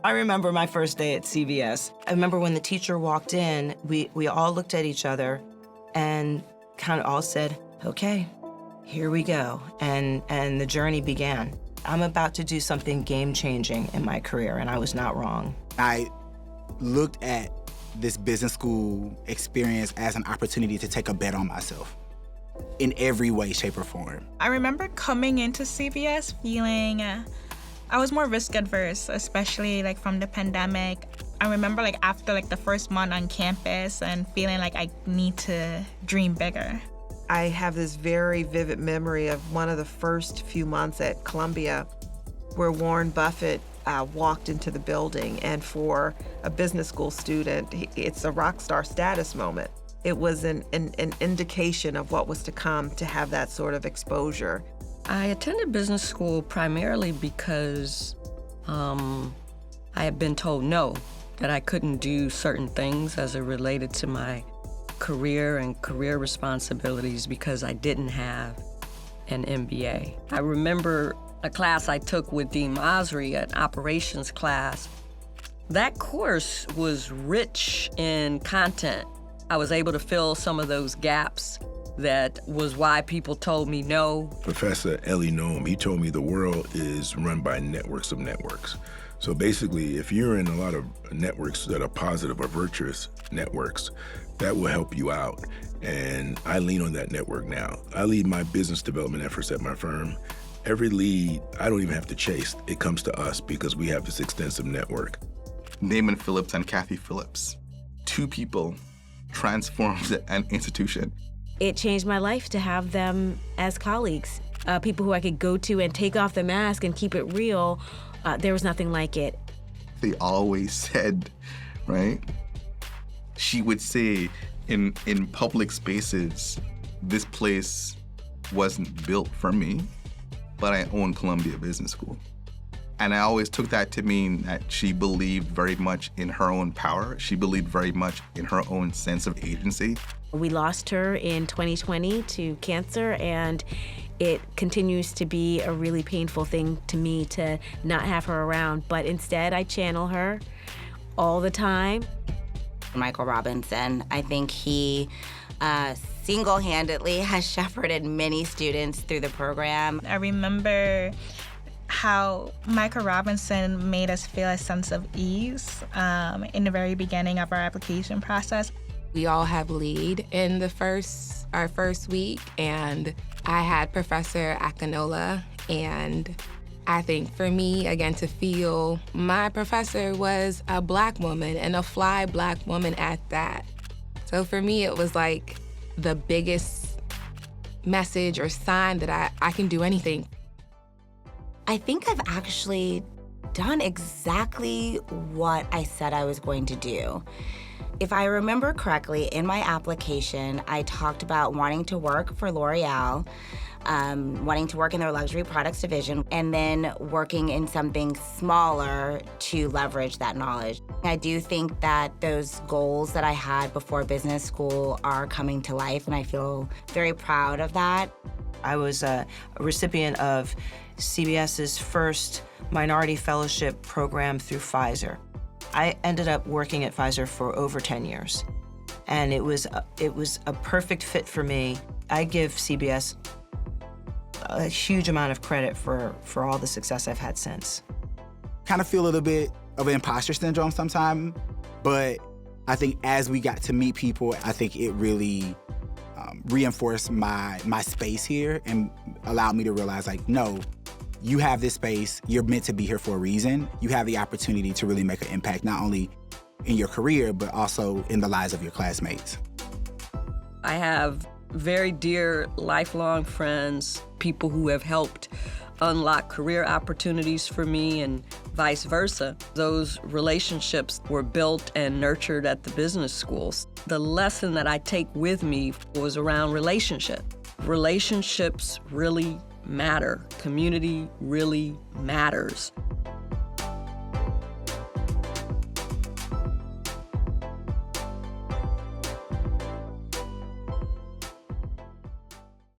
I remember my first day at CBS. I remember when the teacher walked in, we all looked at each other and kind of all said, okay, here we go. And the journey began. I'm about to do something game-changing in my career, and I was not wrong. I looked at this business school experience as an opportunity to take a bet on myself in every way, shape, or form. I remember coming into CBS feeling I was more risk adverse, especially like from the pandemic. I remember like after like the first month on campus and feeling like I need to dream bigger. I have this very vivid memory of one of the first few months at Columbia where Warren Buffett walked into the building, and for a business school student, it's a rock star status moment. It was an indication of what was to come to have that sort of exposure. I attended business school primarily because I had been told no, that I couldn't do certain things as it related to my career and career responsibilities because I didn't have an MBA. I remember a class I took with Dean Masri, an operations class. That course was rich in content. I was able to fill some of those gaps. That was why people told me no. Professor Ellie Noam, he told me the world is run by networks of networks. So basically, if you're in a lot of networks that are positive or virtuous networks, that will help you out. And I lean on that network now. I lead my business development efforts at my firm. Every lead, I don't even have to chase. It comes to us because we have this extensive network. Naaman Phillips and Kathy Phillips, two people transformed an institution. It changed my life to have them as colleagues, people who I could go to and take off the mask and keep it real. There was nothing like it. They always said, right? She would say in public spaces, this place wasn't built for me, but I own Columbia Business School. And I always took that to mean that she believed very much in her own power. She believed very much in her own sense of agency. We lost her in 2020 to cancer, and it continues to be a really painful thing to me to not have her around. But instead, I channel her all the time. Michael Robinson, I think he single-handedly has shepherded many students through the program. I remember how Michael Robinson made us feel a sense of ease in the very beginning of our application process. We all have lead in our first week, and I had Professor Akinola, and I think for me, again, to feel my professor was a Black woman, and a fly Black woman at that. So for me, it was like the biggest message or sign that I can do anything. I think I've actually done exactly what I said I was going to do. If I remember correctly, in my application, I talked about wanting to work for L'Oreal, wanting to work in their luxury products division, and then working in something smaller to leverage that knowledge. I do think that those goals that I had before business school are coming to life, and I feel very proud of that. I was a recipient of CBS's first minority fellowship program through Pfizer. I ended up working at Pfizer for over 10 years, and it was a perfect fit for me. I give CBS a huge amount of credit for all the success I've had since. Kind of feel a little bit of imposter syndrome sometimes, but I think as we got to meet people, I think it really reinforced my space here and allowed me to realize, like, no, you have this space, you're meant to be here for a reason. You have the opportunity to really make an impact, not only in your career, but also in the lives of your classmates. I have very dear lifelong friends, people who have helped unlock career opportunities for me and vice versa. Those relationships were built and nurtured at the business schools. The lesson that I take with me was around relationship. Relationships really matter. Community really matters.